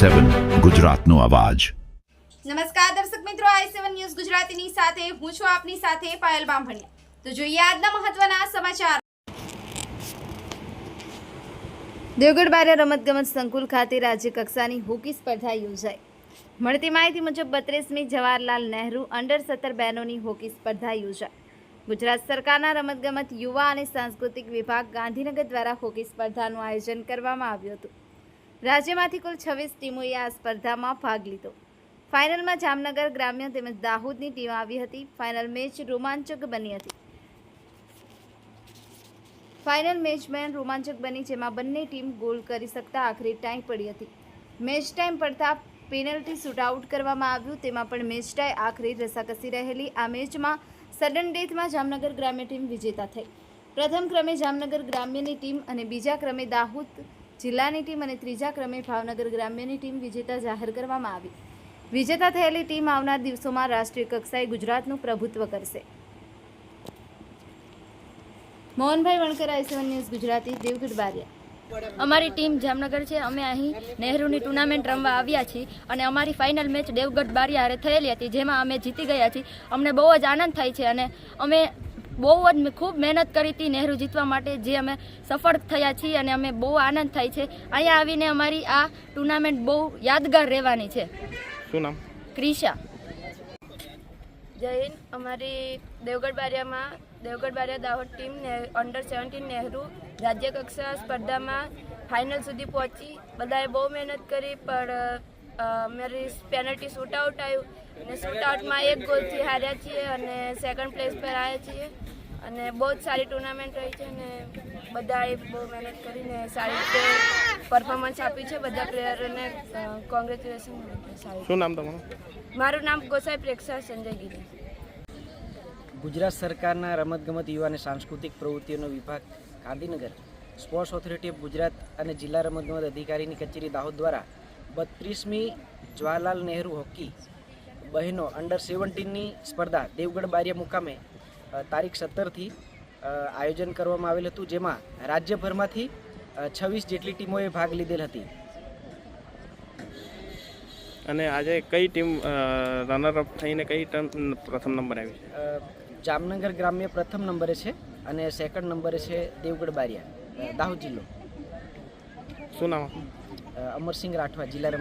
i7 ગુજરાતનો અવાજ। નમસ્કાર દર્શક મિત્રો, i7 ન્યૂઝ ગુજરાતીની સાથે હું છું આપની સાથે પાયલ બામભણિયા। તો જોઈએ આજના મહત્વના સમાચાર। દેવગઢ બારિયા રમતગમત સંકુલ ખાતે રાજ્ય કક્ષાની હોકી સ્પર્ધા યોજાઈ। મળતી માહિતી મુજબ 32મી જવાહરલાલ નહેરુ અંડર 17 બહેનોની હોકી સ્પર્ધા યોજાઈ। ગુજરાત સરકારના રમતગમત યુવા અને સાંસ્કૃતિક વિભાગ ગાંધીનગર દ્વારા હોકી સ્પર્ધાનું આયોજન કરવામાં આવ્યું હતું। રાજ્યમાંથી કુલ 26 ટીમોએ આ સ્પર્ધામાં ભાગ લીધો। ફાઇનલમાં જામનગર ગ્રામ્ય તેમજ દાહોદની ટીમ આવી હતી। ફાઇનલ મેચ રોમાંચક બની હતી। ફાઇનલ રોમાંચક બની, જેમાં બંને ટીમ ગોલ કરી શકતા આખરે ટાઈ પડી હતી। મેચ ટાઈમ પડતા પેનલ્ટી શૂટઆઉટ કરવામાં આવ્યું, તેમાં પણ મેચ ટાઈ આખરે રસાકસી રહેલી આ મેચમાં સડન ડેથમાં જામનગર ગ્રામ્ય ટીમ વિજેતા થઈ। પ્રથમ ક્રમે જામનગર ગ્રામ્યની ટીમ અને બીજા ક્રમે દાહોદ જિલ્લાની ટીમ અને ત્રીજા ક્રમે ભાવનગર ગ્રામ્યની ટીમ વિજેતા જાહેર કરવામાં આવી। વિજેતા થયેલી ટીમ આવનાર દિવસોમાં રાષ્ટ્રીય કક્ષાએ ગુજરાતનું પ્રભુત્વ કરશે। Mohanbhai Vankar, i7 news Gujarati, Devgadh Baria. અમારી ટીમ જામનગર છે। અમે અહીં નહેરુની ટુર્નામેન્ટ રમવા આવ્યા છીએ અને અમારી ફાઇનલ મેચ દેવગઢ બારિયા હારે થયેલી હતી, જેમાં અમે જીતી ગયા છીએ। અમને બહુ જ આનંદ થાય છે અને અમે બહુ જ ખૂબ મહેનત કરી હતી નહેરુ જીતવા માટે, જે અમે સફળ થયા છીએ અને અમે બહુ આનંદ થાય છે। અહીંયા આવીને અમારી આ ટુર્નામેન્ટ બહુ યાદગાર રહેવાની છે। શું નામ? ક્રિશા। જય હિન્દ। અમારી દેવગઢ બારિયા દાહોદ ટીમ અંડર 17 નહેરુ રાજ્ય કક્ષા સ્પર્ધામાં ફાઇનલ સુધી પહોંચી। બધાએ બહુ મહેનત કરી, પણ મારી પેનલ્ટી શૂટઆઉટ આવ્યું અને શૂટઆઉટમાં 1 ગોલથી હાર્યા છીએ અને સેકન્ડ પ્લેસ પર આવ્યા છીએ અને બહુ જ સારી ટુર્નામેન્ટ રહી છે અને બધાએ બહુ મહેનત કરીને સારી રીતે પરફોર્મન્સ આપી છે। બધા પ્લેયરોને કોંગ્રેચ્યુલેશન। શું નામ તમારું? મારું નામ ગોસાઈ પ્રેક્ષા સંજય ગીરી। ગુજરાત સરકારના રમતગમત યુવા અને સાંસ્કૃતિક પ્રવૃત્તિઓનો વિભાગ Gandhinagar, sports authority of Gujarat અને જિલ્લા રમતગમત અધિકારીની કચેરી દાહોદ દ્વારા 32મી જવાહરલાલ નહેરુ હોકી બહેનો અંડર 17ની સ્પર્ધા દેવગઢ બારિયા મુકામે તારીખ 17થી આયોજન કરવામાં આવેલ હતું, જેમાં રાજ્યભરમાંથી 26 જેટલી ટીમોએ ભાગ લીધેલ હતી। અને આજે કઈ ટીમ રનરઅપ થઈને કઈ ટીમ પ્રથમ નંબર આવી છે? જામનગર ગ્રામ્ય પ્રથમ નંબરે છે અને સેકન્ડ નંબરે છે દેવગઢ બારિયા, દાહોદ જિલ્લો। શું નામ? અમરસિંહ રાઠવા, જિલ્લા રમત